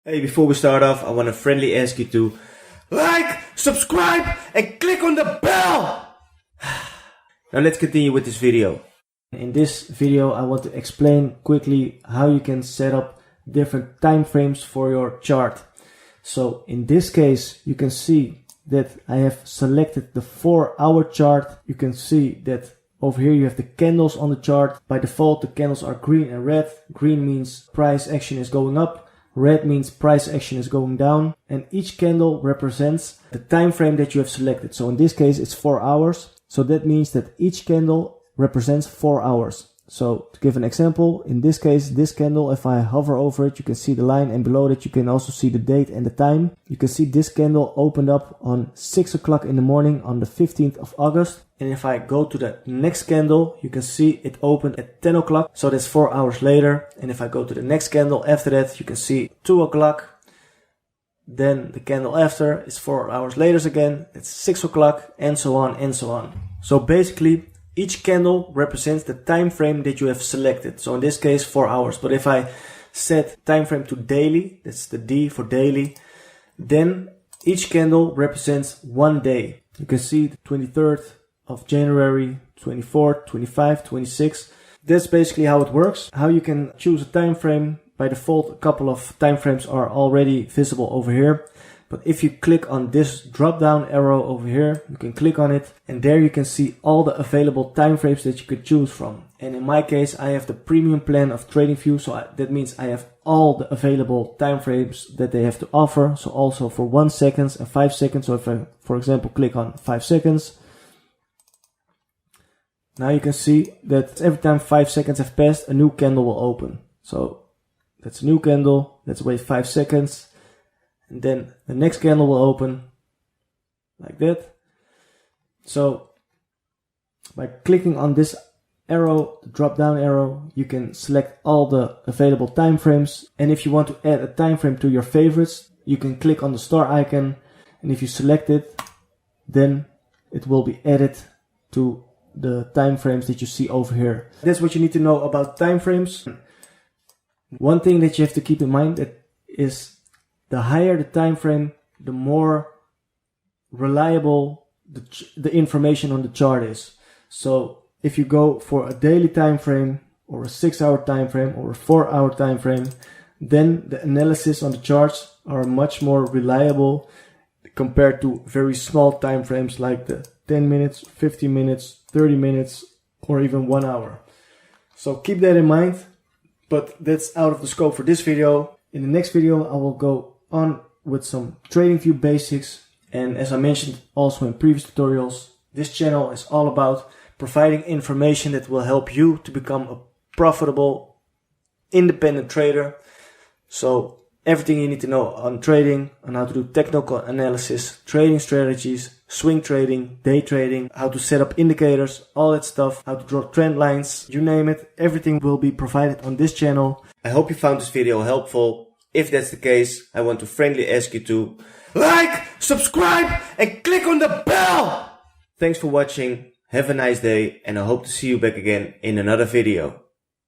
Hey, before we start off, I want to friendly ask you to like, subscribe, and click on the bell! Now let's continue with this video. In this video, I want to explain quickly how you can set up different time frames for your chart. So in this case, you can see that I have selected the 4-hour chart. You can see that over here you have the candles on the chart. By default, the candles are green and red. Green means price action is going up. Red means price action is going down, and each candle represents the time frame that you have selected. So in this case, it's 4 hours. So that means that each candle represents 4 hours. So to give an example, in this case, this candle, if I hover over it, you can see the line, and below that you can also see the date and the time. You can see this candle opened up on 6 o'clock in the morning on the 15th of August. And if I go to the next candle, you can see it opened at 10 o'clock. So that's 4 hours later. And if I go to the next candle after that, you can see 2 o'clock. Then the candle after is 4 hours later again. It's 6 o'clock, and so on and so on. So basically, each candle represents the time frame that you have selected. So in this case, 4 hours. But if I set time frame to daily, that's the D for daily, then each candle represents 1 day. You can see the 23rd of January, 24th, 25th, 26th. That's basically how it works. How you can choose a time frame. By default, a couple of time frames are already visible over here. But if you click on this drop down arrow over here, you can click on it, and there you can see all the available time frames that you could choose from. And in my case, I have the premium plan of Tradingview, so that means I have all the available time frames that they have to offer. So also for 1 second and 5 seconds. So if I, for example, click on 5 seconds, now you can see that every time 5 seconds have passed, a new candle will open. So that's a new candle. Let's wait 5 seconds. And then the next candle will open like that. So by clicking on this arrow, the drop down arrow, you can select all the available time frames. And if you want to add a time frame to your favorites, you can click on the star icon. And if you select it, then it will be added to the time frames that you see over here. That's what you need to know about time frames. One thing that you have to keep in mind that is, the higher the time frame, the more reliable the information on the chart is. So if you go for a daily time frame, or a 6-hour time frame, or a 4-hour time frame, then the analysis on the charts are much more reliable compared to very small time frames like the 10 minutes, 15 minutes, 30 minutes, or even 1 hour. So keep that in mind, but that's out of the scope for this video. In the next video, I will go on with some Tradingview basics. And as I mentioned also in previous tutorials, this channel is all about providing information that will help you to become a profitable, independent trader. So everything you need to know on trading, on how to do technical analysis, trading strategies, swing trading, day trading, how to set up indicators, all that stuff, how to draw trend lines, you name it, everything will be provided on this channel. I hope you found this video helpful. If that's the case, I want to friendly ask you to like, subscribe, and click on the bell! Thanks for watching, have a nice day, and I hope to see you back again in another video.